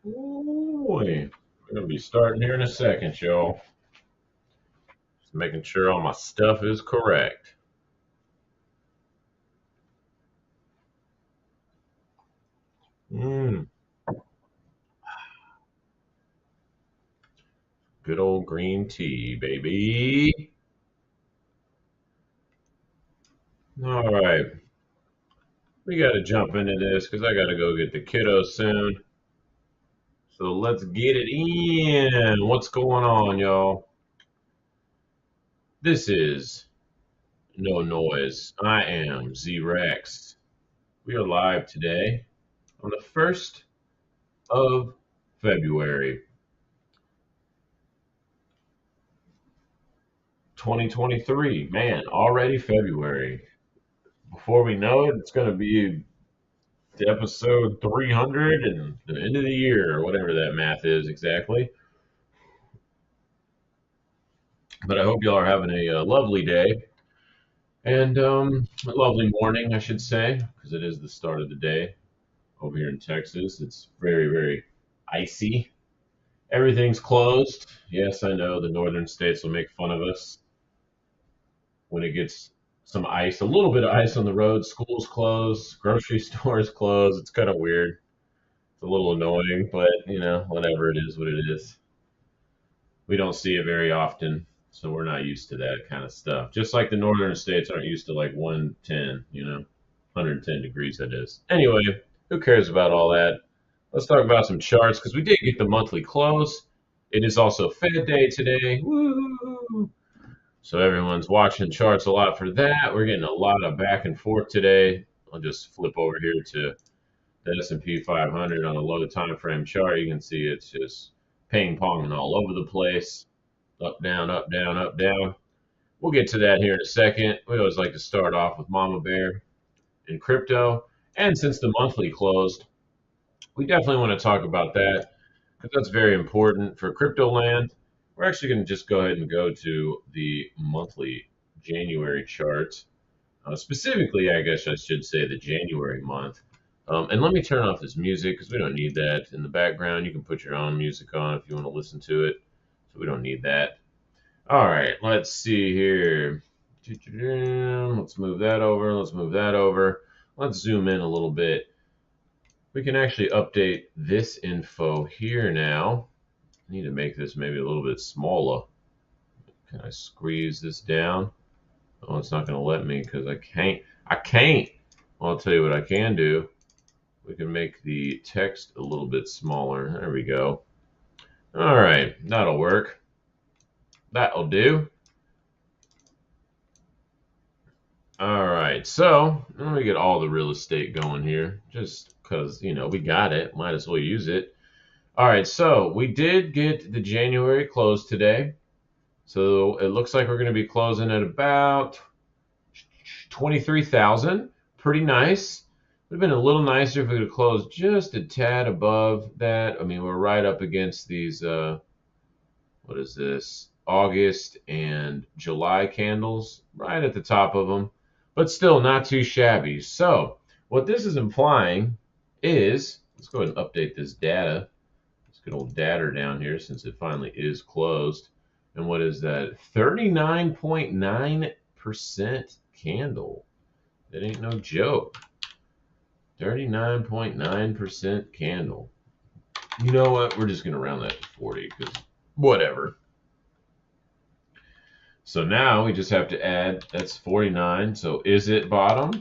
Ooh, we're gonna be starting here in a second, y'all. Just making sure all my stuff is correct. Mmm, good old green tea, baby. All right, we gotta jump into this because I gotta go get the kiddos soon. So let's get it in. What's going on, y'all? This is No Noise. I am Z Rex. We are live today on the 1st of February, 2023. Man, already February. Before we know it, it's going to be episode 300 and the end of the year, or whatever that math is exactly. But I hope y'all are having a lovely day and a lovely morning, I should say, because it is the start of the day over here in Texas. It's very, very icy. Everything's closed. Yes, I know the northern states will make fun of us when it gets some ice, a little bit of ice on the road. Schools closed, grocery stores closed. It's kind of weird. It's a little annoying, but whatever, it is what it is. We don't see it very often, so we're not used to that kind of stuff. Just like the northern states aren't used to like 110, 110 degrees that is. Anyway, who cares about all that? Let's talk about some charts because we did get the monthly close. It is also Fed Day today. Woo! So everyone's watching charts a lot for that. We're getting a lot of back and forth today. I'll just flip over here to the S&P 500 on a low time frame chart. You can see it's just ping ponging all over the place. Up, down, up, down, up, down. We'll get to that here in a second. We always like to start off with Mama Bear and crypto. And since the monthly closed, we definitely want to talk about that because that's very important for crypto land. We're actually going to just go ahead and go to the monthly January chart. Specifically, I guess I should say the January month. And let me turn off this music because we don't need that in the background. You can put your own music on if you want to listen to it. So we don't need that. All right, let's see here. Let's move that over. Let's move that over. Let's zoom in a little bit. We can actually update this info here now. I need to make this maybe a little bit smaller. Can I squeeze this down? Oh, it's not going to let me because I can't. I can't. Well, I'll tell you what I can do. We can make the text a little bit smaller. There we go. All right, that'll work. That'll do. All right, so let me get all the real estate going here just because, we got it. Might as well use it. All right, so we did get the January close today. So it looks like we're going to be closing at about 23,000. Pretty nice. Would have been a little nicer if we could have closed just a tad above that. I mean, we're right up against these, what is this? August and July candles, right at the top of them, but still not too shabby. So what this is implying is, let's go ahead and update this data. Let's get old data down here since it finally is closed. And what is that? 39.9% candle. That ain't no joke. 39.9% candle. You know what? We're just going to round that to 40 because whatever. So now we just have to add, that's 49. So is it bottom?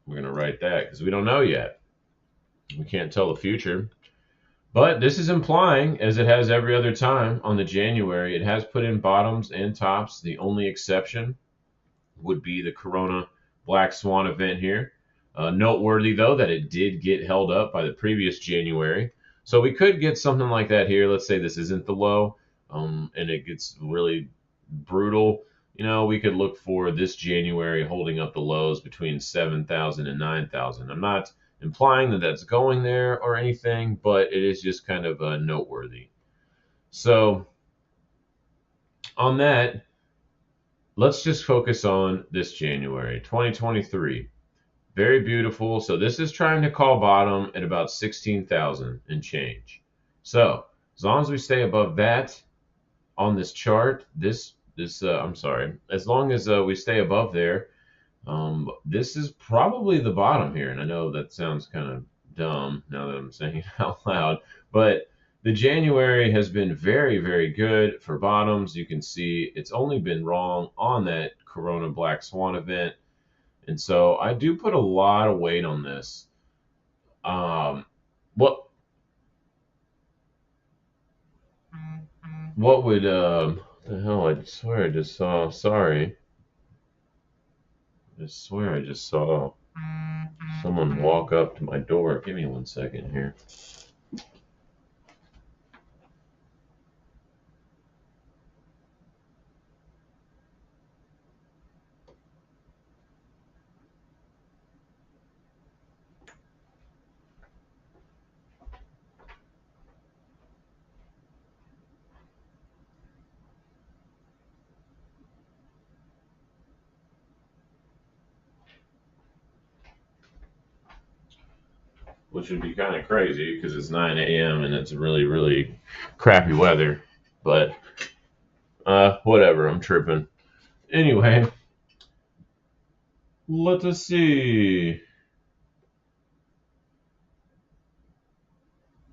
We're going to write that because we don't know yet. We can't tell the future. But this is implying, as it has every other time on the January, it has put in bottoms and tops. The only exception would be the Corona Black Swan event here. Noteworthy, though, that it did get held up by the previous January. So we could get something like that here. Let's say this isn't the low, and it gets really brutal. We could look for this January holding up the lows between 7,000 and 9,000. I'm not implying that that's going there or anything, but it is just kind of noteworthy. So on that, let's just focus on this January 2023. Very beautiful. So this is trying to call bottom at about 16,000 and change. So as long as we stay above that on this chart, I'm sorry, as long as we stay above there, this is probably the bottom here. And I know that sounds kind of dumb now that I'm saying it out loud, but the January has been very, very good for bottoms. You can see it's only been wrong on that Corona Black Swan event. And so I do put a lot of weight on this. Um, what what would the hell? I swear I just saw. Sorry, I swear I just saw someone walk up to my door. Give me 1 second here. Which would be kind of crazy because it's 9 a.m. and it's really, really crappy weather. But whatever, I'm tripping. Anyway, let us see.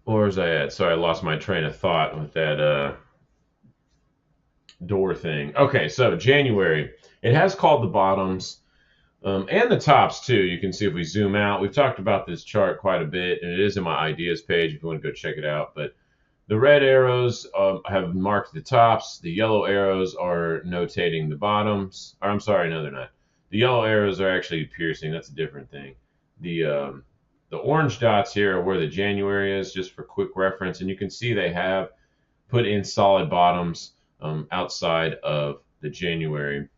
Where was I at? Sorry, I lost my train of thought with that door thing. Okay, so January. It has called the bottoms and the tops too. You can see if we zoom out. We've talked about this chart quite a bit, and it is in my ideas page if you want to go check it out. But the red arrows have marked the tops. The yellow arrows are notating the bottoms. Or I'm sorry, no, they're not. The yellow arrows are actually piercing. That's a different thing. The orange dots here are where the January is, just for quick reference. And you can see they have put in solid bottoms outside of the January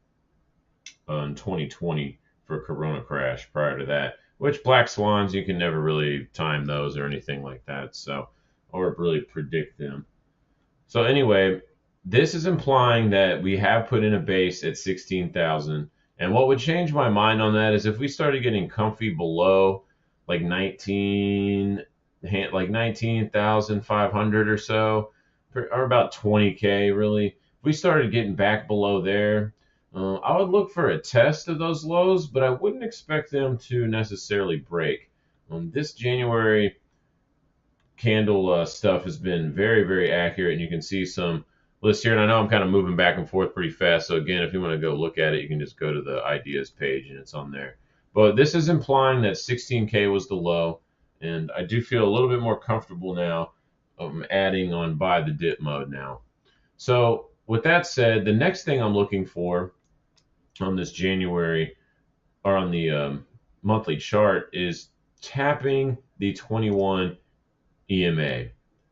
2020 for Corona crash prior to that. Which black swans, you can never really time those or anything like that. So, or really predict them. So anyway, this is implying that we have put in a base at 16,000. And what would change my mind on that is if we started getting comfy below like 19,500 or so, or about 20K really. If we started getting back below there, I would look for a test of those lows, but I wouldn't expect them to necessarily break. This January candle stuff has been very, very accurate, and you can see some lists here. And I know I'm kind of moving back and forth pretty fast. So again, if you want to go look at it, you can just go to the ideas page, and it's on there. But this is implying that 16K was the low, and I do feel a little bit more comfortable now adding on buy the dip mode now. So with that said, the next thing I'm looking for on this January or on the monthly chart is tapping the 21 EMA.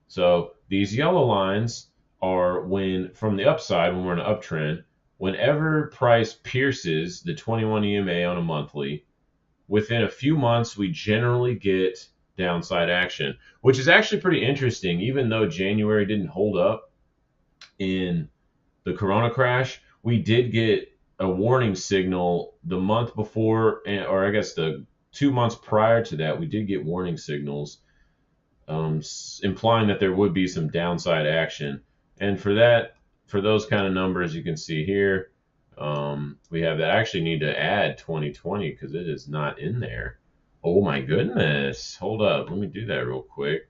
So these yellow lines are when from the upside, when we're in an uptrend, whenever price pierces the 21 EMA on a monthly, within a few months we generally get downside action, which is actually pretty interesting. Even though January didn't hold up in the Corona crash, we did get a warning signal the month before, or I guess the 2 months prior to that, we did get warning signals implying that there would be some downside action. And for that, for those kind of numbers, you can see here, we have that. I actually need to add 2020 because it is not in there. Oh my goodness. Hold up. Let me do that real quick.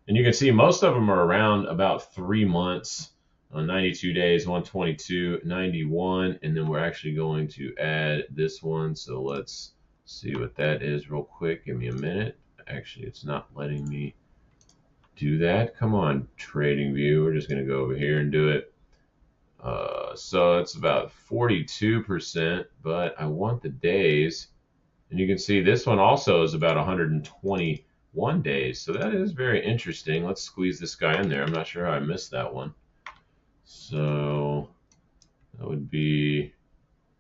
And you can see most of them are around about 3 months. 92 days, 122, 91, and then we're actually going to add this one. So let's see what that is real quick. Give me a minute. Actually, it's not letting me do that. Come on, Trading View. We're just going to go over here and do it. So it's about 42%, but I want the days. And you can see this one also is about 121 days. So that is very interesting. Let's squeeze this guy in there. I'm not sure how I missed that one. So that would be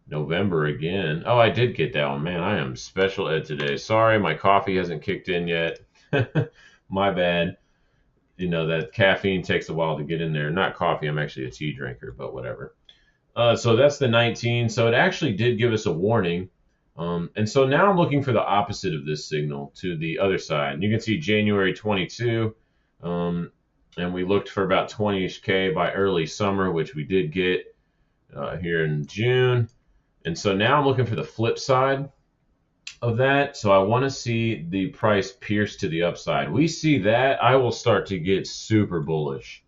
November again. Oh, I did get that one. Man, I am special ed today. Sorry, my coffee hasn't kicked in yet. My bad. You know, that caffeine takes a while to get in there. Not coffee. I'm actually a tea drinker, but whatever. So that's the 19. So it actually did give us a warning And so now I'm looking for the opposite of this signal to the other side. And you can see January 22, and we looked for about 20-ish K by early summer, which we did get here in June. And so now I'm looking for the flip side of that. So I want to see the price pierce to the upside. We see that, I will start to get super bullish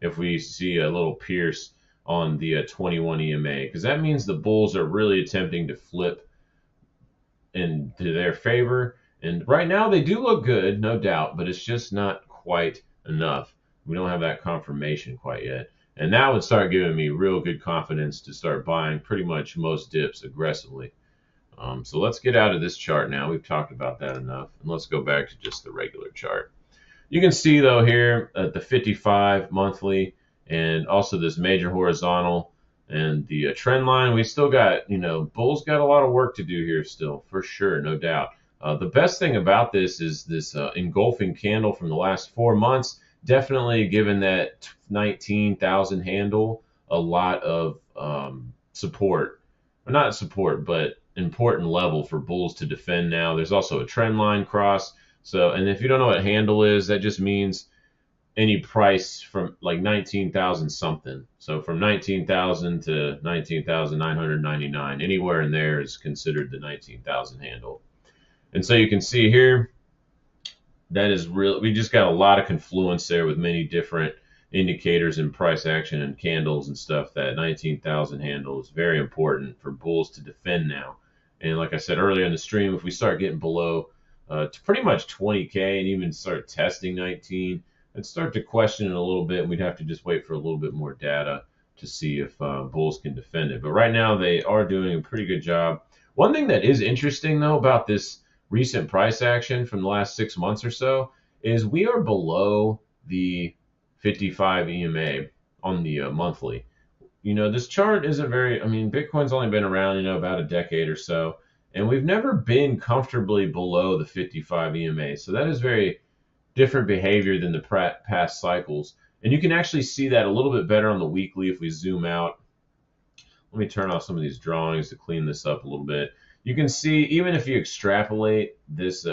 if we see a little pierce on the 21 EMA, because that means the bulls are really attempting to flip into their favor. And right now they do look good, no doubt, but it's just not quite enough. We don't have that confirmation quite yet. And that would start giving me real good confidence to start buying pretty much most dips aggressively. So let's get out of this chart now. We've talked about that enough. And let's go back to just the regular chart. You can see, though, here at the 55 monthly and also this major horizontal and the trend line, we still got, bulls got a lot of work to do here still, for sure, no doubt. The best thing about this is this engulfing candle from the last 4 months, definitely given that 19,000 handle a lot of support. Or not support, but important level for bulls to defend now. There's also a trend line cross. So, and if you don't know what handle is, that just means any price from like 19,000 something. So from 19,000 to 19,999, anywhere in there is considered the 19,000 handle. And so you can see here, that is real. We just got a lot of confluence there with many different indicators and price action and candles and stuff. That 19,000 handle is very important for bulls to defend now. And like I said earlier in the stream, if we start getting below to pretty much 20K and even start testing 19, and start to question it a little bit, and we'd have to just wait for a little bit more data to see if bulls can defend it. But right now they are doing a pretty good job. One thing that is interesting though about this recent price action from the last 6 months or so is we are below the 55 EMA on the monthly. This chart isn't very, Bitcoin's only been around, about a decade or so, and we've never been comfortably below the 55 EMA. So that is very different behavior than the past cycles. And you can actually see that a little bit better on the weekly if we zoom out. Let me turn off some of these drawings to clean this up a little bit. You can see, even if you extrapolate this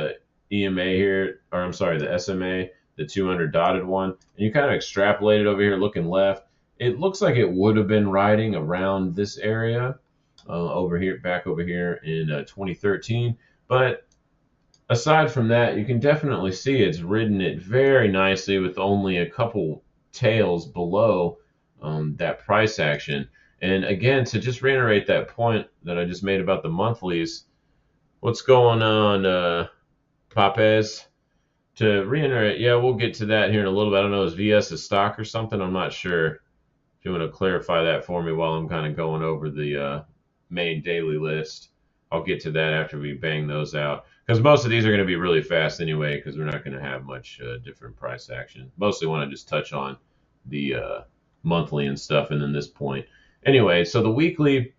EMA here, or I'm sorry, the SMA, the 200 dotted one, and you kind of extrapolate it over here looking left, it looks like it would have been riding around this area back over here in 2013. But aside from that, you can definitely see it's ridden it very nicely with only a couple tails below that price action. And again, to just reiterate that point that I just made about the monthlies, what's going on, Papez? To reiterate, yeah, we'll get to that here in a little bit. I don't know, is VS a stock or something? I'm not sure. If you want to clarify that for me while I'm kind of going over the main daily list, I'll get to that after we bang those out. Because most of these are going to be really fast anyway, because we're not going to have much different price action. Mostly want to just touch on the monthly and stuff, and then this point. Anyway, so the weekly,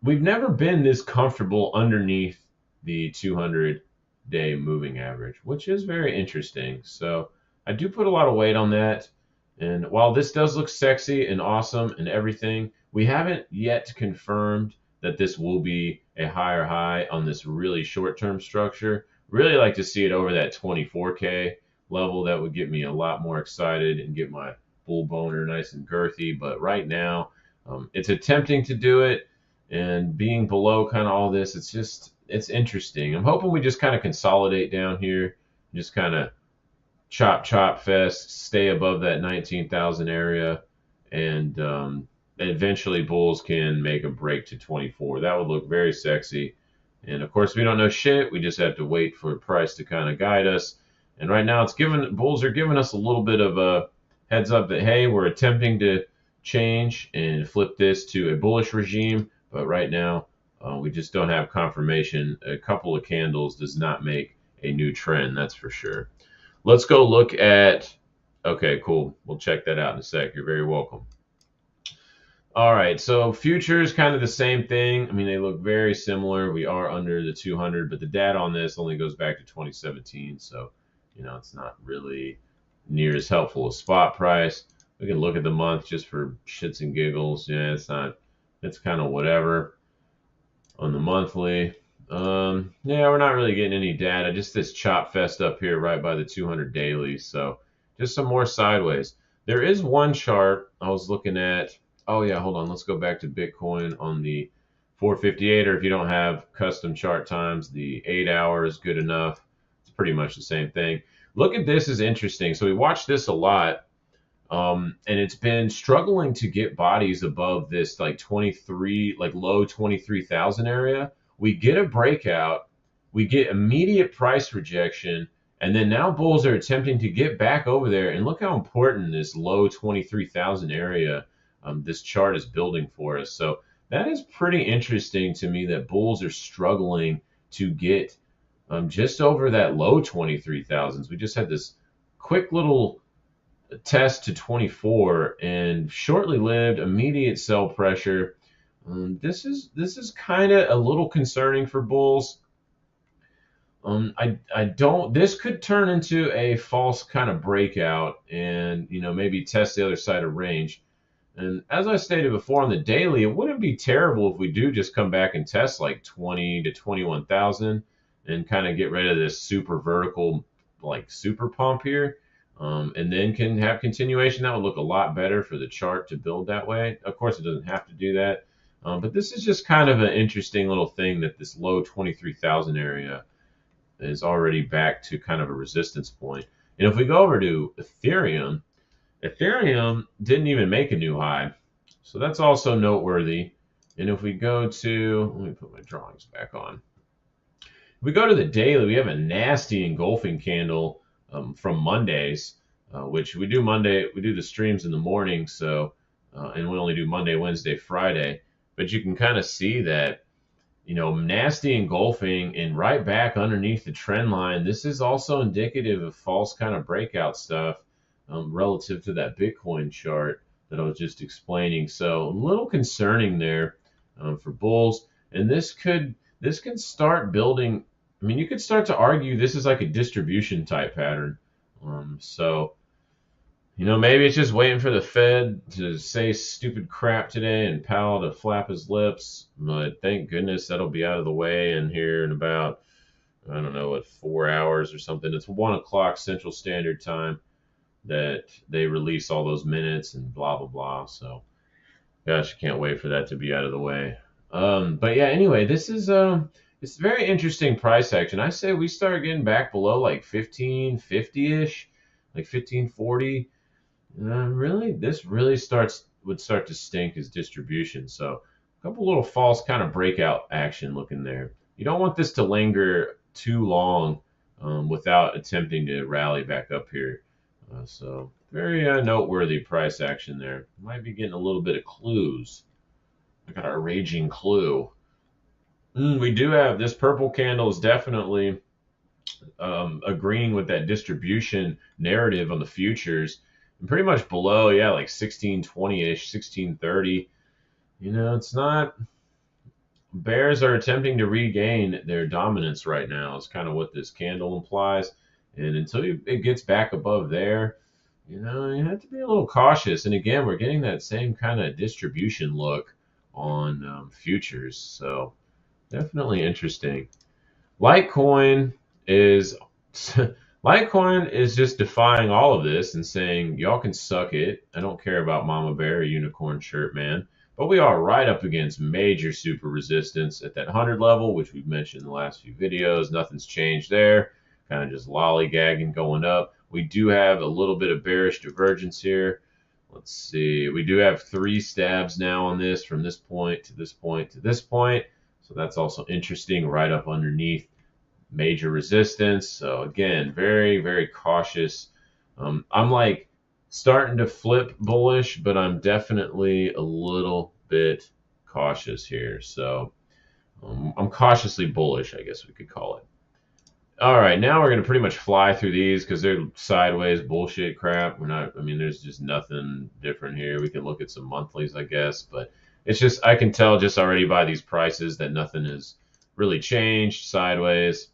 we've never been this comfortable underneath the 200-day moving average, which is very interesting. So I do put a lot of weight on that. And while this does look sexy and awesome and everything, we haven't yet confirmed that this will be a higher high on this really short-term structure. Really like to see it over that 24K level. That would get me a lot more excited and get my bull boner nice and girthy. But right now, it's attempting to do it, and being below kind of all this, it's interesting. I'm hoping we just kind of consolidate down here, just kind of chop fest, stay above that 19,000 area, and eventually bulls can make a break to 24. That would look very sexy. And of course, we don't know shit. We just have to wait for price to kind of guide us. And right now, bulls are giving us a little bit of a heads up that, hey, we're attempting to change and flip this to a bullish regime. But right now, we just don't have confirmation. A couple of candles does not make a new trend, that's for sure. Let's go look at, okay, cool. We'll check that out in a sec. You're very welcome. All right, so futures, kind of the same thing. They look very similar. We are under the 200, but the data on this only goes back to 2017. So, it's not really near as helpful as spot price. We can look at the month just for shits and giggles. Yeah, it's kind of whatever on the monthly. Yeah, we're not really getting any data. Just this chop fest up here right by the 200 daily. So just some more sideways. There is one chart I was looking at. Oh yeah, hold on. Let's go back to Bitcoin on the 458, or if you don't have custom chart times, the 8 hour is good enough. It's pretty much the same thing. Look at this is interesting. So we watched this a lot. And it's been struggling to get bodies above this like 23, like low 23,000 area. We get a breakout, we get immediate price rejection, and then now bulls are attempting to get back over there. And look how important this low 23,000 area this chart is building for us. So that is pretty interesting to me that bulls are struggling to get just over that low 23,000s. We just had this quick little test to 24 and shortly lived immediate sell pressure. This is kind of a little concerning for bulls. I don't. This could turn into a false kind of breakout, and maybe test the other side of range. And as I stated before on the daily, it wouldn't be terrible if we do just come back and test like 20 to 21,000 and kind of get rid of this super vertical like super pump here. And then can have continuation. That would look a lot better for the chart to build that way. Of course, it doesn't have to do that. But this is just kind of an interesting little thing that this low 23,000 area is already back to kind of a resistance point. And if we go over to Ethereum, Ethereum didn't even make a new high. So that's also noteworthy. And if we go to, let me put my drawings back on. If we go to the daily, we have a nasty engulfing candle from Mondays, which we do Monday. We do the streams in the morning, so and we only do Monday, Wednesday, Friday. But you can kind of see that, nasty engulfing and right back underneath the trend line. This is also indicative of false kind of breakout stuff relative to that Bitcoin chart that I was just explaining. So a little concerning there for bulls, and this could start building. I mean, you could start to argue this is like a distribution type pattern. So, maybe it's just waiting for the Fed to say stupid crap today and Powell to flap his lips. But thank goodness that'll be out of the way in here in about, I don't know, 4 hours or something. It's 1 o'clock Central Standard Time that they release all those minutes and blah, blah, blah. So, gosh, I can't wait for that to be out of the way. But yeah, anyway, this is it's a very interesting price action. I say we start getting back below like 1550-ish, like 1540. Really, this really would start to stink as distribution. So a couple little false kind of breakout action looking there. You don't want this to linger too long without attempting to rally back up here. So very noteworthy price action there. Might be getting a little bit of clues. I got our raging clue. We do have this purple candle is definitely agreeing with that distribution narrative on the futures. And pretty much below, yeah, like 1620-ish, 1630. It's not. Bears are attempting to regain their dominance right now. Is kind of what this candle implies. And until it gets back above there, you have to be a little cautious. And again, we're getting that same kind of distribution look on futures. So definitely interesting. Litecoin is Litecoin is just defying all of this and saying y'all can suck it. I don't care about Mama Bear or Unicorn Shirt Man, but we are right up against major super resistance at that 100 level, which we've mentioned in the last few videos. Nothing's changed there. Kind of just lollygagging going up. We do have a little bit of bearish divergence here. Let's see. We do have 3 stabs now on this from this point to this point to this point. So that's also interesting right up underneath major resistance. So again, very, very cautious. I'm like starting to flip bullish, but I'm definitely a little bit cautious here. So I'm cautiously bullish, I guess we could call it. All right, now we're going to pretty much fly through these because they're sideways bullshit crap. There's just nothing different here. We can look at some monthlies, I guess, but it's just, I can tell just already by these prices that nothing has really changed. Sideways.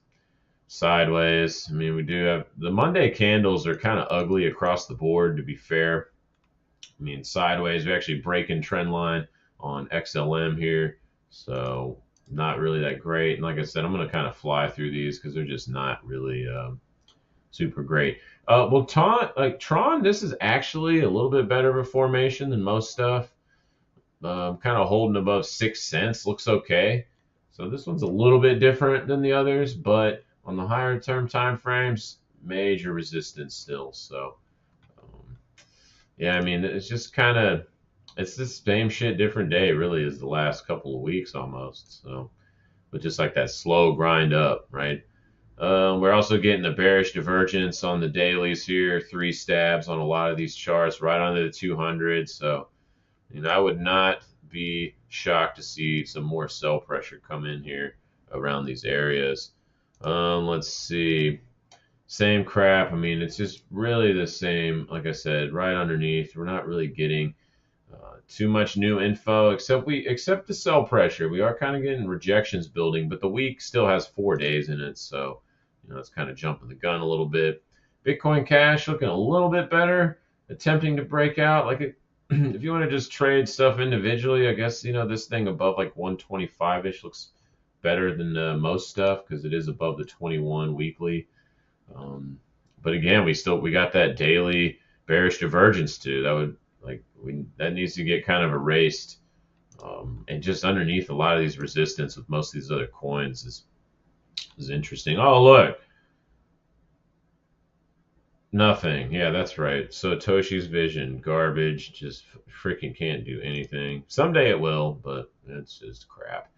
We do have the Monday candles are kind of ugly across the board, to be fair. Sideways, we actually breaking trend line on XLM here. So not really that great. And like I said, I'm going to kind of fly through these because they're just not really super great. Well, Tron, this is actually a little bit better of a formation than most stuff. Kind of holding above 6 cents, looks okay. So this one's a little bit different than the others, but on the higher term time frames, major resistance still. So yeah, I mean, it's just kind of it's the same shit, different day, really, as the last couple of weeks almost. So, but just like that slow grind up, right? We're also getting a bearish divergence on the dailies here, 3 stabs on a lot of these charts, right under the 200. So, I would not be shocked to see some more sell pressure come in here around these areas. Let's see. Same crap. I mean, it's just really the same. Like I said, right underneath. We're not really getting too much new info, except the sell pressure. We are kind of getting rejections building, but the week still has 4 days in it, so it's kind of jumping the gun a little bit. Bitcoin Cash looking a little bit better, attempting to break out. If you want to just trade stuff individually, I guess this thing above like 125ish looks better than most stuff because it is above the 21 weekly. But again, we got that daily bearish divergence too. That needs to get kind of erased. And just underneath a lot of these resistance with most of these other coins is interesting. Oh, look, nothing. Yeah, that's right. So Satoshi's vision, garbage, just freaking can't do anything. Someday it will, but it's just crap.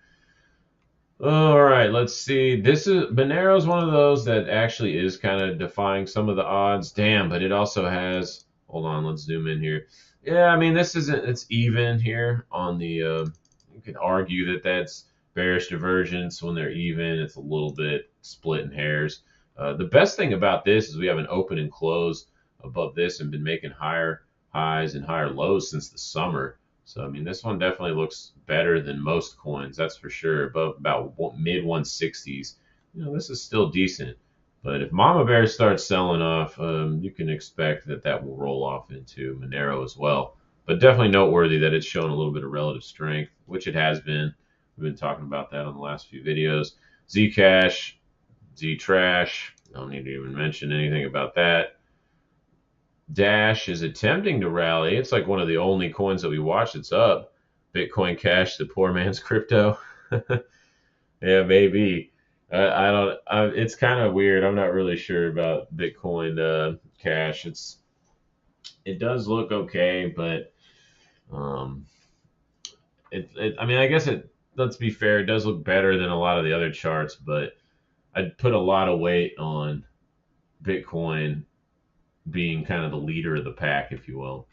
All right, let's see. Monero's one of those that actually is kind of defying some of the odds. Damn, but it also has. Hold on, let's zoom in here. Yeah, I mean this isn't. It's even here on the. You could argue that that's bearish divergence when they're even. It's a little bit splitting hairs. The best thing about this is we have an open and close above this and been making higher highs and higher lows since the summer. So, I mean, this one definitely looks better than most coins, that's for sure. Above about mid 160s. This is still decent. But if Mama Bear starts selling off, you can expect that will roll off into Monero as well. But definitely noteworthy that it's shown a little bit of relative strength, which it has been. We've been talking about that on the last few videos. Zcash, Ztrash, I don't need to even mention anything about that. Dash is attempting to rally. It's like one of the only coins that we watch that's up. Bitcoin Cash, the poor man's crypto. Yeah, maybe. I don't. It's kind of weird. I'm not really sure about Bitcoin Cash. It does look okay, but um, I mean, I guess it. Let's be fair. It does look better than a lot of the other charts, but I'd put a lot of weight on Bitcoin being kind of the leader of the pack, if you will.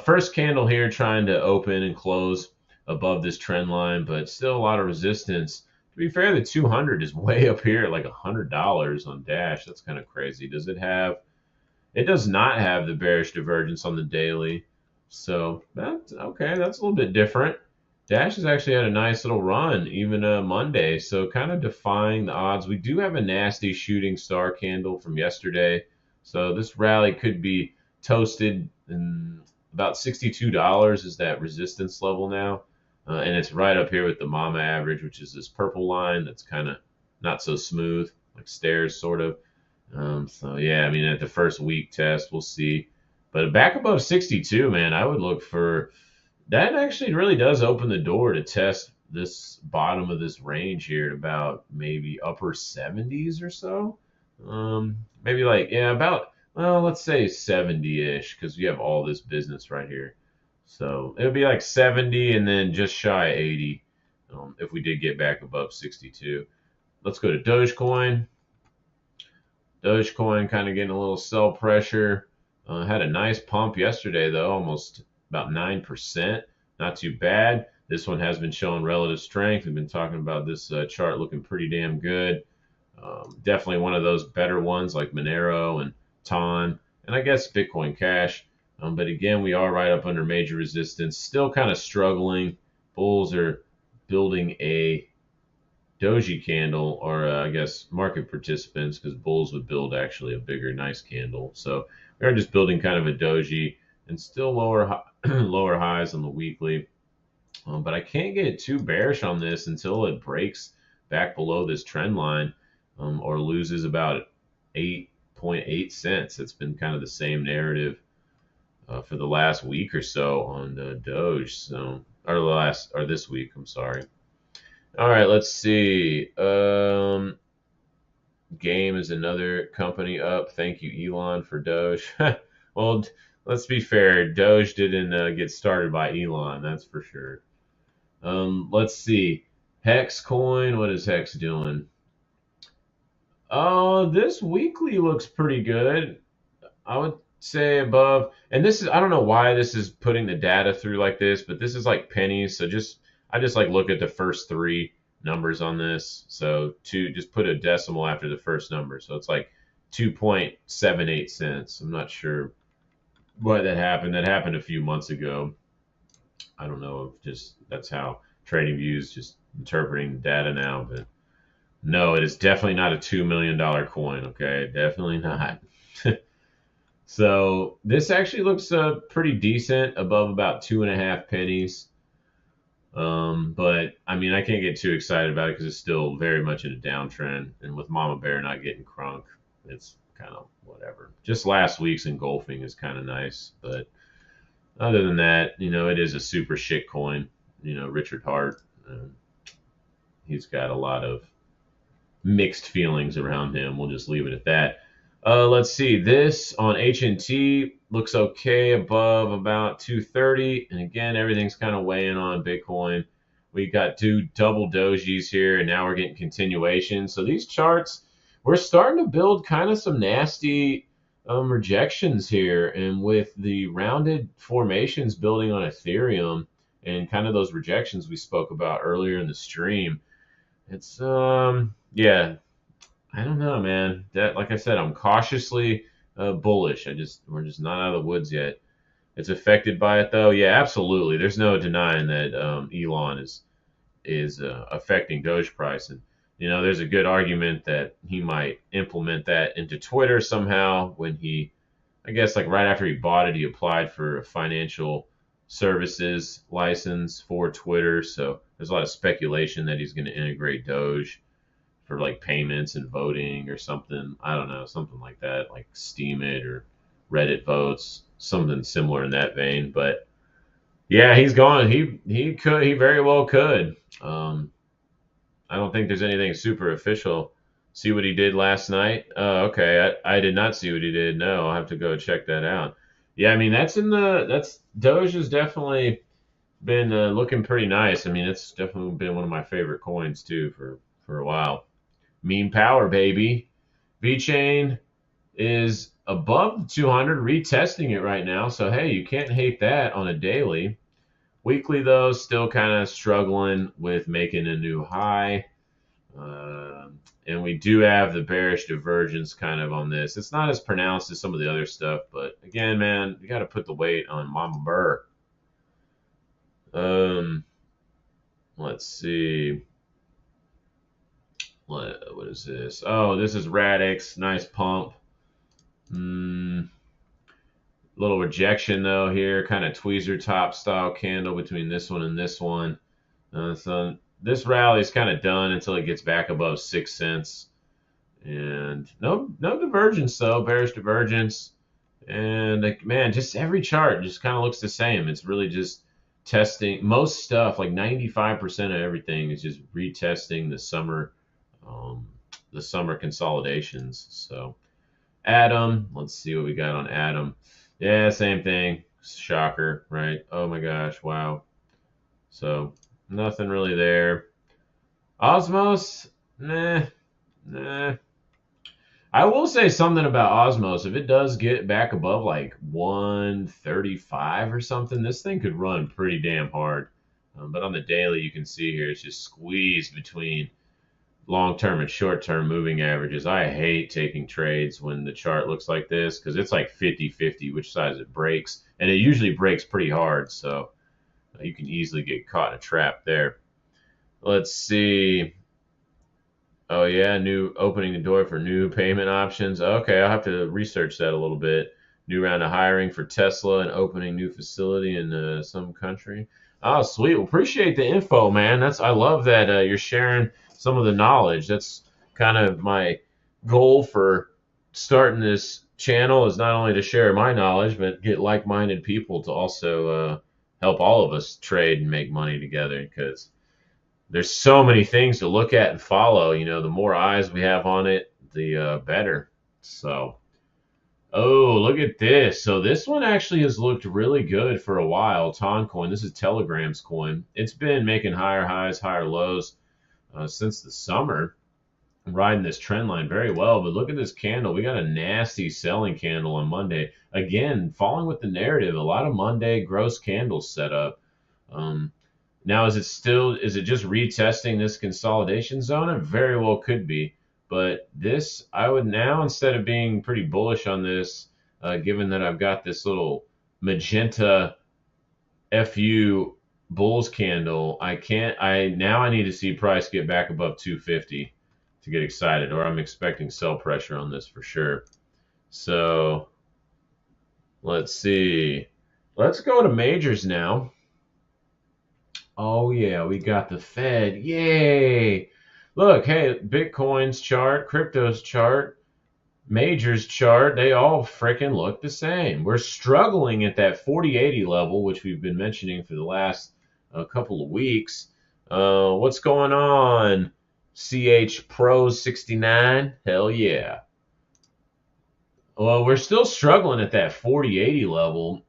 First candle here trying to open and close above this trend line, but still a lot of resistance. To be fair, the 200 is way up here, like $100 on Dash. That's kind of crazy. It does not have the bearish divergence on the daily. So that's okay. That's a little bit different. Dash has actually had a nice little run, even Monday. So kind of defying the odds. We do have a nasty shooting star candle from yesterday. So this rally could be toasted, and about $62 is that resistance level now. And it's right up here with the Mama average, which is this purple line that's kind of not so smooth, like stairs sort of. So yeah, I mean at the first week test, we'll see. But back above 62, man, I would look for that. Actually really does open the door to test this bottom of this range here at about maybe upper 70s or so. Maybe like, yeah, about, well, let's say 70-ish, because we have all this business right here. So it would be like 70 and then just shy of 80 if we did get back above 62. Let's go to Dogecoin. Dogecoin kind of getting a little sell pressure. Had a nice pump yesterday, though, almost about 9%. Not too bad. This one has been showing relative strength. We've been talking about this chart looking pretty damn good. Definitely one of those better ones like Monero and Ton, and I guess Bitcoin Cash. But again, we are right up under major resistance. Still kind of struggling. Bulls are building a doji candle, or I guess market participants, because bulls would build actually a bigger, nice candle. So we are just building kind of a doji, and still lower lower highs on the weekly. But I can't get too bearish on this until it breaks back below this trend line, or loses about 8.8 cents. It's been kind of the same narrative for the last week or so on Doge. So, or this week, I'm sorry. All right, let's see. Game is another company up. Thank you, Elon, for Doge. Well, let's be fair. Doge didn't get started by Elon, that's for sure. Let's see. Hex coin. What is Hex doing? Oh, this weekly looks pretty good. I would say above. And this is, I don't know why this is putting the data through like this, but this is like pennies. So I just like look at the first three numbers on this. So just put a decimal after the first number. So it's like 2.78 cents. I'm not sure why that happened. That happened a few months ago. I don't know if just that's how Trading Views just interpreting data now, but no, it is definitely not a $2 million coin. Okay, definitely not. So this actually looks pretty decent, above about 2.5 pennies. But I mean, I can't get too excited about it because it's still very much in a downtrend, and with Mama Bear not getting crunk, it's kind of whatever. Just last week's engulfing is kind of nice, but other than that, it is a super shit coin. Richard Hart, he's got a lot of mixed feelings around him. We'll just leave it at that. Let's see. This on HNT looks okay, above about 230. And again, everything's kind of weighing on Bitcoin. We got two double dojis here, and now we're getting continuation. So these charts, we're starting to build kind of some nasty rejections here. And with the rounded formations building on Ethereum and kind of those rejections we spoke about earlier in the stream, it's yeah, I don't know, man. That, like I said, I'm cautiously bullish. We're just not out of the woods yet. It's affected by it though. Yeah, absolutely. There's no denying that Elon is affecting Doge price, and there's a good argument that he might implement that into Twitter somehow. When I guess, like right after he bought it, he applied for a financial services license for Twitter. So there's a lot of speculation that he's going to integrate Doge for like payments and voting or something. I don't know, something like that, like Steam It or Reddit votes, something similar in that vein. But yeah, he's gone. He very well could. I don't think there's anything super official. See what he did last night? Okay, I did not see what he did. No, I'll have to go check that out. Yeah, I mean that's Doge has definitely been looking pretty nice. I mean, it's definitely been one of my favorite coins too for a while. Meme power, baby. VeChain is above 200, retesting it right now. So, hey, you can't hate that on a daily. Weekly, though, still kind of struggling with making a new high. And we do have the bearish divergence kind of on this. It's not as pronounced as some of the other stuff, but again, man, you got to put the weight on Mama Burr. Let's see. What is this? Oh, this is Radix. Nice pump. Little rejection though here, kind of tweezer top style candle between this one and this one. So this rally is kind of done until it gets back above 6 cents. And no divergence though, bearish divergence. And like, man, just every chart just kind of looks the same. It's really just testing most stuff. Like 95% of everything is just retesting the summer consolidations. So Atom, let's see what we got on Atom. Yeah, same thing. Shocker, right? Oh my gosh, wow. So nothing really there. Osmos, nah. I will say something about Osmos. If it does get back above like 135 or something, this thing could run pretty damn hard. But on the daily, you can see here, it's just squeezed between long-term and short-term moving averages. I hate taking trades when the chart looks like this because it's like 50-50 which size it breaks, and it usually breaks pretty hard, so you can easily get caught in a trap there. Let's see. Oh yeah, new opening the door for new payment options. Okay, I'll have to research that a little bit. New round of hiring for Tesla and opening new facility in some country. Oh, sweet. Well, appreciate the info, man. I love that you're sharing some of the knowledge. That's kind of my goal for starting this channel is not only to share my knowledge, but get like-minded people to also help all of us trade and make money together because there's so many things to look at and follow. The more eyes we have on it, the better. So, oh, look at this. So this one actually has looked really good for a while. Toncoin. This is Telegram's coin. It's been making higher highs, higher lows since the summer, riding this trend line very well. But look at this candle. We got a nasty selling candle on Monday. Again, following with the narrative, a lot of Monday gross candles set up. Um, Now, is it just retesting this consolidation zone? It very well could be. But this, I would now, instead of being pretty bullish on this, given that I've got this little magenta FU bulls candle, I need to see price get back above 250 to get excited, or I'm expecting sell pressure on this for sure. So let's see. Let's go to majors now. Oh yeah, we got the Fed. Yay! Look, hey, Bitcoin's chart, crypto's chart, majors chart, they all freaking look the same. We're struggling at that 4080 level, which we've been mentioning for the last couple of weeks. What's going on? CH Pro 69? Hell yeah. Well, we're still struggling at that 4080 level,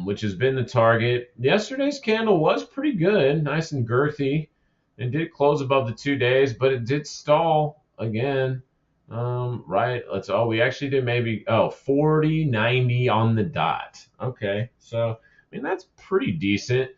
which has been the target. Yesterday's candle was pretty good, nice and girthy. It did close above the 2 days, but it did stall again. Right. We actually did maybe 40.90 on the dot. Okay. So, I mean, that's pretty decent.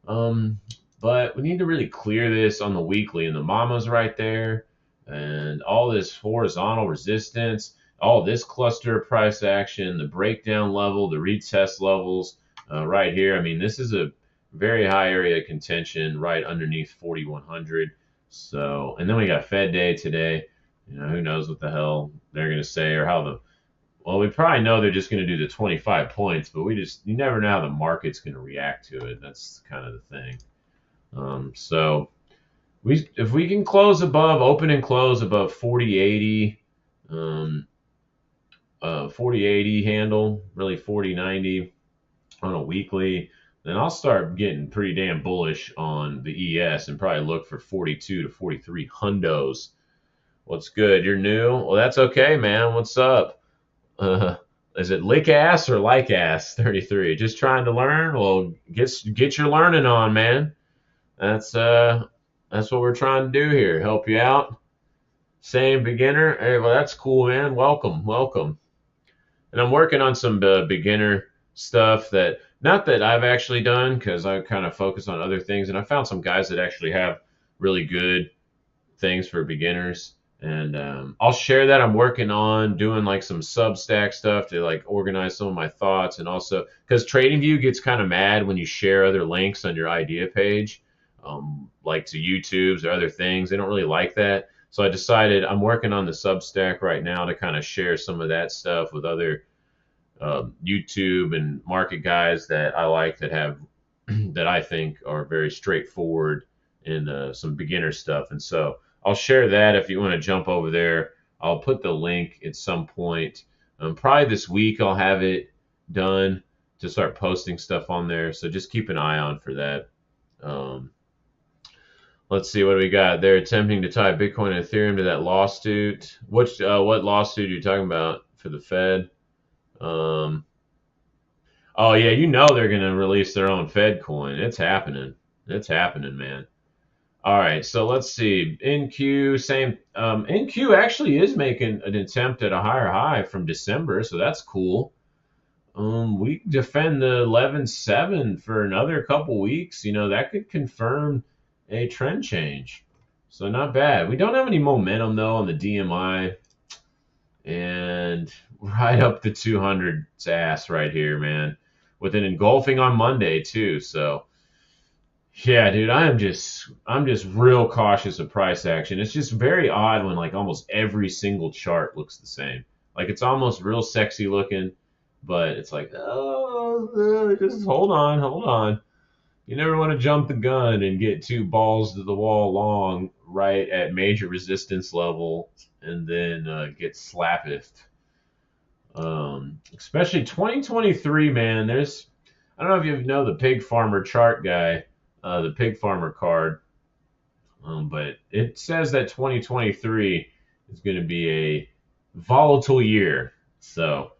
Um, but we need to really clear this on the weekly, and the mama's right there, and all this horizontal resistance, all this cluster of price action, the breakdown level, the retest levels right here. I mean, this is a very high area of contention right underneath 4,100. So, and then we got Fed Day today. Who knows what the hell they're going to say or how well, we probably know they're just going to do the 25 points, but you never know how the market's going to react to it. That's kind of the thing. So if we can open and close above 4080, 4080 handle, really 4090 on a weekly, then I'll start getting pretty damn bullish on the ES and probably look for 42 to 43 hundos. What's good? You're new? Well, that's okay, man. What's up? Is it lick ass or like ass 33? Just trying to learn? Well, get your learning on, man. That's what we're trying to do here. Help you out. Same beginner. Hey, well, that's cool, man. Welcome. And I'm working on some beginner stuff that not that I've actually done because I kind of focus on other things, and I found some guys that actually have really good things for beginners. And I'll share that. I'm working on doing like some Substack stuff to like organize some of my thoughts, and also because TradingView gets kind of mad when you share other links on your idea page, like to YouTube's or other things. They don't really like that. So I decided I'm working on the Substack right now to kind of share some of that stuff with other YouTube and market guys that I like that have that I think are very straightforward in some beginner stuff. And so I'll share that if you want to jump over there. I'll put the link at some point. Probably this week I'll have it done to start posting stuff on there. So just keep an eye on for that. Let's see what do we got. They're attempting to tie Bitcoin and Ethereum to that lawsuit. What lawsuit are you talking about for the Fed? Oh yeah, they're gonna release their own Fed coin. It's happening. It's happening, man. All right, so let's see. NQ, same. NQ actually is making an attempt at a higher high from December, so that's cool. We defend the 11.7 for another couple weeks. That could confirm a trend change. So not bad. We don't have any momentum though on the DMI, and right up the 200's ass right here, man. With an engulfing on Monday too. So yeah, dude, I'm just real cautious of price action. It's just very odd when like almost every single chart looks the same. Like it's almost real sexy looking, but it's like, oh, just hold on, hold on. You never want to jump the gun and get two balls to the wall long right at major resistance level and then get slapped. Especially 2023, man. I don't know if you know the pig farmer chart guy, the pig farmer card, but it says that 2023 is going to be a volatile year. So,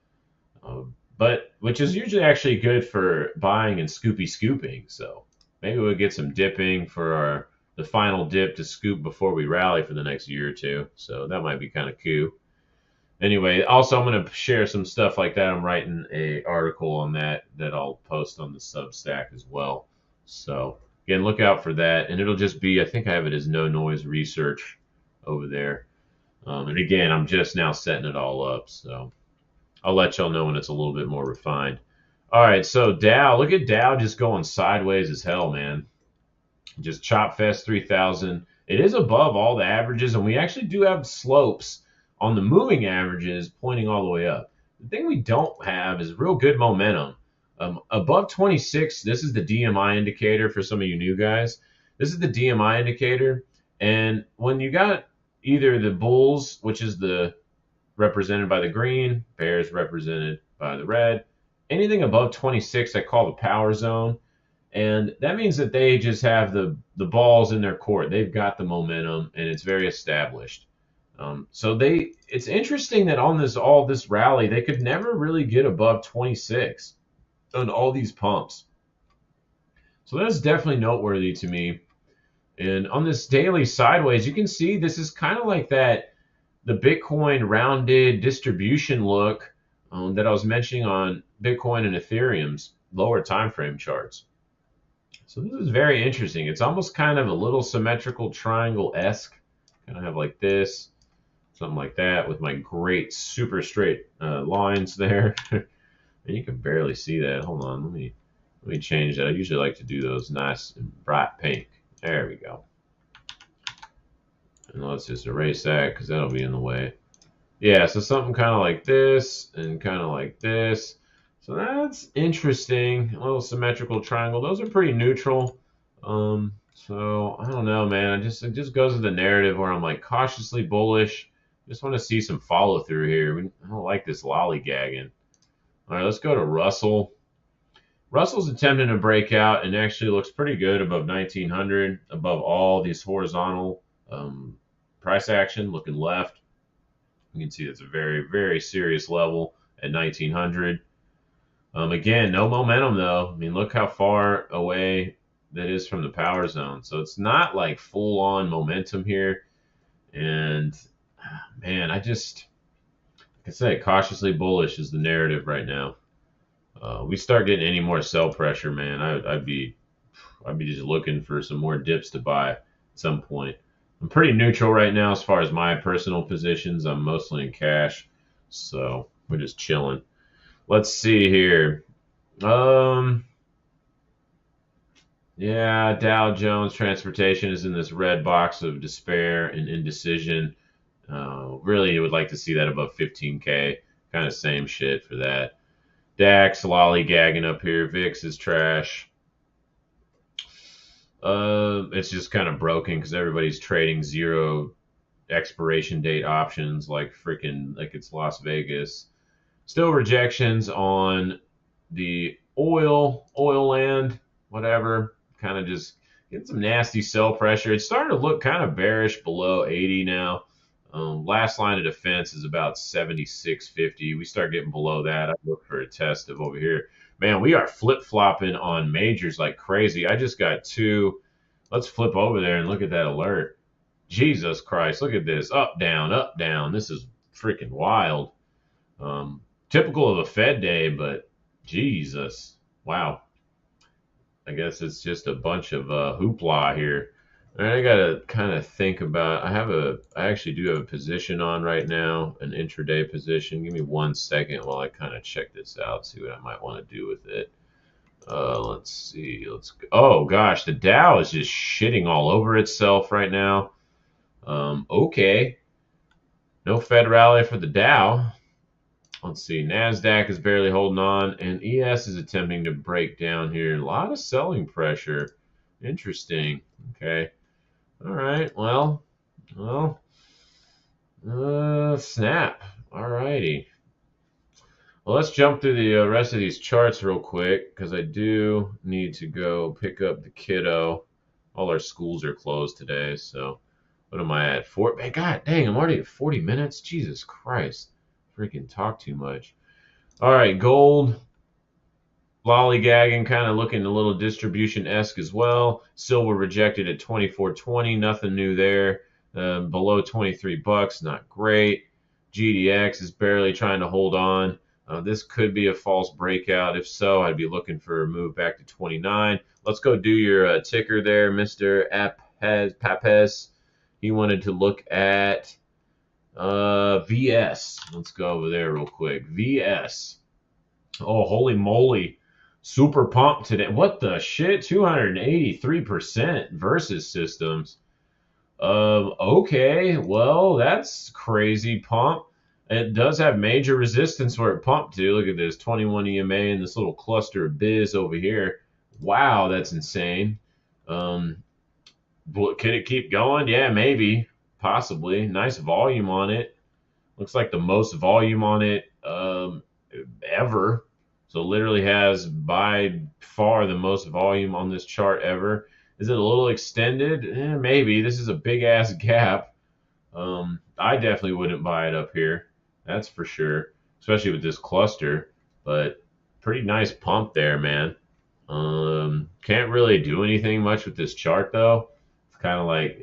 but which is usually actually good for buying and scooping. So maybe we'll get some dipping for the final dip to scoop before we rally for the next year or two. So that might be kind of cool. Anyway, also I'm going to share some stuff like that. I'm writing a article on that I'll post on the Substack as well. So again, look out for that, and it'll just be, I think I have it as No Noise Research over there. And again, I'm just now setting it all up, so I'll let y'all know when it's a little bit more refined. All right, so Dow, look at Dow just going sideways as hell, man. Just chop fest 3,000. It is above all the averages, and we actually do have slopes on the moving averages pointing all the way up. The thing we don't have is real good momentum. Above 26, this is the DMI indicator for some of you new guys. This is the DMI indicator, and when you got either the bulls, which is the represented by the green, bears represented by the red, anything above 26 I call the power zone. And that means that they just have the balls in their court. They've got the momentum, and it's very established. So it's interesting that on all this rally, they could never really get above 26 on all these pumps. So that's definitely noteworthy to me. And on this daily sideways, you can see this is kind of like the Bitcoin rounded distribution look that I was mentioning on Bitcoin and Ethereum's lower time frame charts. So this is very interesting. It's almost kind of a little symmetrical triangle-esque. Kind of have like this, something like that, with my great super straight lines there. And you can barely see that. Hold on, let me change that. I usually like to do those nice and bright pink. There we go. And let's just erase that because that'll be in the way. Yeah, so something kind of like this and kind of like this. So that's interesting. A little symmetrical triangle. Those are pretty neutral. So I don't know, man. It just goes with the narrative where I'm like cautiously bullish. Just want to see some follow through here. I don't like this lollygagging. All right, let's go to Russell. Russell's attempting to break out and actually looks pretty good above 1900, above all these horizontal price action. Looking left, you can see it's a very, very serious level at 1900. Again, no momentum though. I mean, look how far away that is from the power zone. So it's not like full on momentum here. And man, like I say, cautiously bullish is the narrative right now. We start getting any more sell pressure, man, I'd be just looking for some more dips to buy at some point. I'm pretty neutral right now as far as my personal positions. I'm mostly in cash, so we're just chilling. Let's see here. Yeah, Dow Jones Transportation is in this red box of despair and indecision. Really, would like to see that above 15K. Kind of same shit for that. DAX lollygagging up here. VIX is trash. It's just kind of broken because everybody's trading zero expiration date options like it's Las Vegas. Still rejections on the oil land, whatever. Kind of just getting some nasty sell pressure. It's starting to look kind of bearish below 80 now. Last line of defense is about 76.50. We start getting below that, I look for a test of over here. Man, we are flip-flopping on majors like crazy. I just got two. Let's flip over there and look at that alert. Jesus Christ, look at this. Up, down, up, down. This is freaking wild. Typical of a Fed day, but Jesus. Wow. I guess it's just a bunch of hoopla here. All right, I gotta kind of think about. I actually do have a position on right now, an intraday position. Give me 1 second while I kind of check this out, see what I might want to do with it. Let's see. Oh gosh, the Dow is just shitting all over itself right now. Okay, no Fed rally for the Dow. Let's see. NASDAQ is barely holding on, and ES is attempting to break down here. A lot of selling pressure. Interesting. Okay. All right. Well, snap. All righty. Well, let's jump through the rest of these charts real quick because I do need to go pick up the kiddo. All our schools are closed today, so what am I at? God dang, I'm already at 40 minutes. Jesus Christ. Freaking talk too much. All right, gold lollygagging, kind of looking a little distribution-esque as well. Silver rejected at 24.20, nothing new there. Below 23 bucks, not great. GDX is barely trying to hold on. This could be a false breakout. If so, I'd be looking for a move back to 29. Let's go do your ticker there, Mr. Papes. He wanted to look at VS. Let's go over there real quick. VS. Oh, holy moly. Super pump today. What the shit? 283% versus systems. Okay, well, that's crazy pump. It does have major resistance where it pumped to. Look at this 21 EMA and this little cluster of biz over here. Wow, that's insane. Can it keep going? Yeah, maybe. Possibly. Nice volume on it. Looks like the most volume on it ever. So literally has by far the most volume on this chart ever. Is it a little extended? Maybe. This is a big ass gap. I definitely wouldn't buy it up here. That's for sure. Especially with this cluster. But pretty nice pump there, man. Can't really do anything much with this chart though. It's kind of like,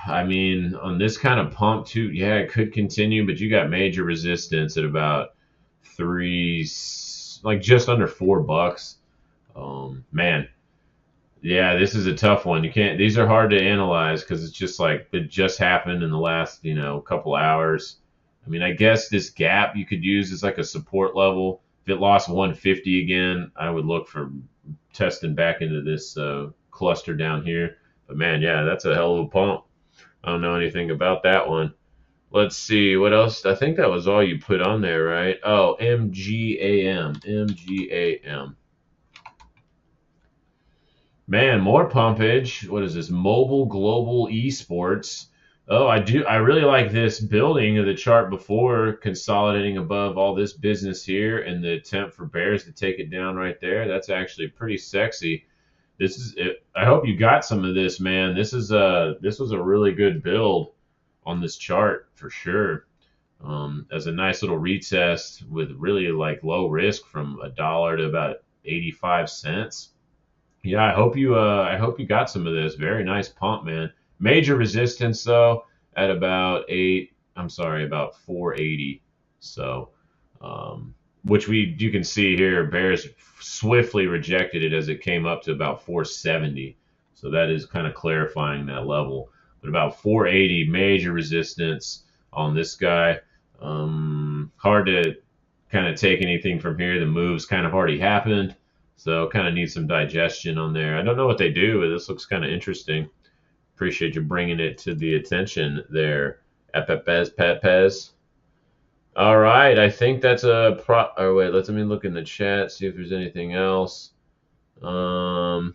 I mean, on this kind of pump too, yeah, it could continue, but you got major resistance at about like just under $4. Man, yeah, this is a tough one. You can't. These are hard to analyze because it's just like it just happened in the last, couple hours. I mean, I guess this gap you could use as like a support level. If it lost 150 again, I would look for testing back into this cluster down here. But man, yeah, that's a hell of a pump. I don't know anything about that one. Let's see what else. I think that was all you put on there, right? Oh, MGAM. Man, more pumpage. What is this? Mobile Global Esports. Oh, I really like this building of the chart before, consolidating above all this business here and the attempt for bears to take it down right there. That's actually pretty sexy. This is it. I hope you got some of this, man. This was a really good build on this chart for sure. As a nice little retest with really like low risk from $1 to about 85 cents. Yeah, I hope you got some of this. Very nice pump, man. Major resistance though at about about 480. So, which you can see here, bears swiftly rejected it as it came up to about 470. So that is kind of clarifying that level. But about 480 major resistance on this guy. Hard to kind of take anything from here. The move's kind of already happened. So kind of need some digestion on there. I don't know what they do, but this looks kind of interesting. Appreciate you bringing it to the attention there, Pez. All right, I think that's a Oh wait, let me look in the chat, see if there's anything else. How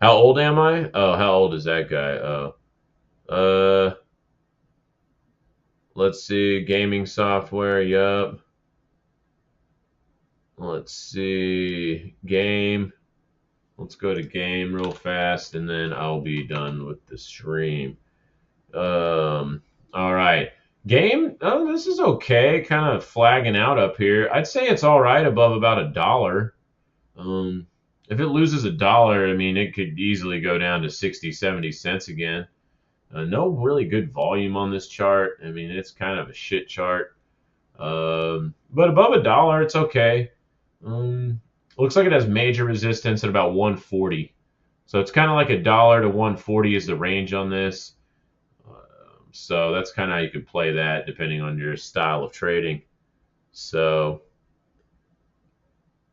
old am I? Oh, how old is that guy? Oh, let's see, gaming software. Yup. Let's see, game. Let's go to game real fast, and then I'll be done with the stream. All right. Game, oh, this is okay. Kind of flagging out up here. I'd say it's all right above about $1. If it loses $1, I mean, it could easily go down to 60, 70 cents again. No really good volume on this chart. I mean, it's kind of a shit chart. But above $1, it's okay. Looks like it has major resistance at about 140. So it's kind of like $1 to 140 is the range on this. So that's kind of how you can play that depending on your style of trading. So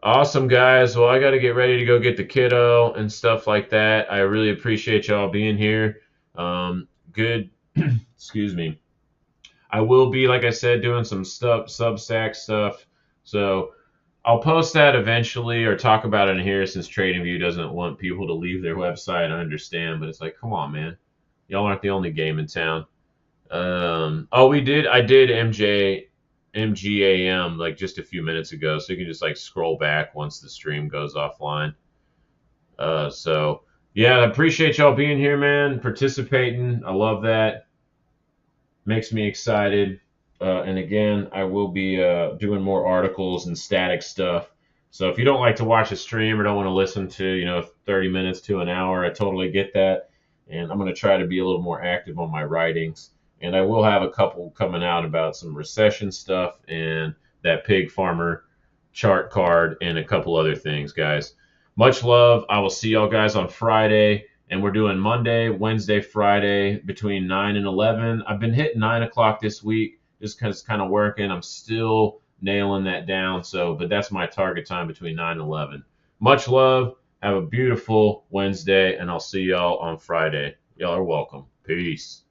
awesome, guys. Well, I got to get ready to go get the kiddo and stuff like that. I really appreciate y'all being here. Good. Excuse me. I will be, like I said, doing some stuff, Substack stuff. So I'll post that eventually or talk about it in here since TradingView doesn't want people to leave their website. I understand, but it's like, come on, man. Y'all aren't the only game in town. Oh, I did MGAM like just a few minutes ago, so you can just like scroll back once the stream goes offline. So yeah, I appreciate y'all being here, man, participating. I love that. Makes me excited. And again, I will be doing more articles and static stuff. So if you don't like to watch a stream or don't want to listen to, 30 minutes to an hour, I totally get that. And I'm going to try to be a little more active on my writings. And I will have a couple coming out about some recession stuff and that pig farmer chart card and a couple other things, guys. Much love. I will see y'all guys on Friday. And we're doing Monday, Wednesday, Friday between 9 and 11. I've been hitting 9 o'clock this week just because it's kind of working. I'm still nailing that down. So, but that's my target time between 9 and 11. Much love. Have a beautiful Wednesday, and I'll see y'all on Friday. Y'all are welcome. Peace.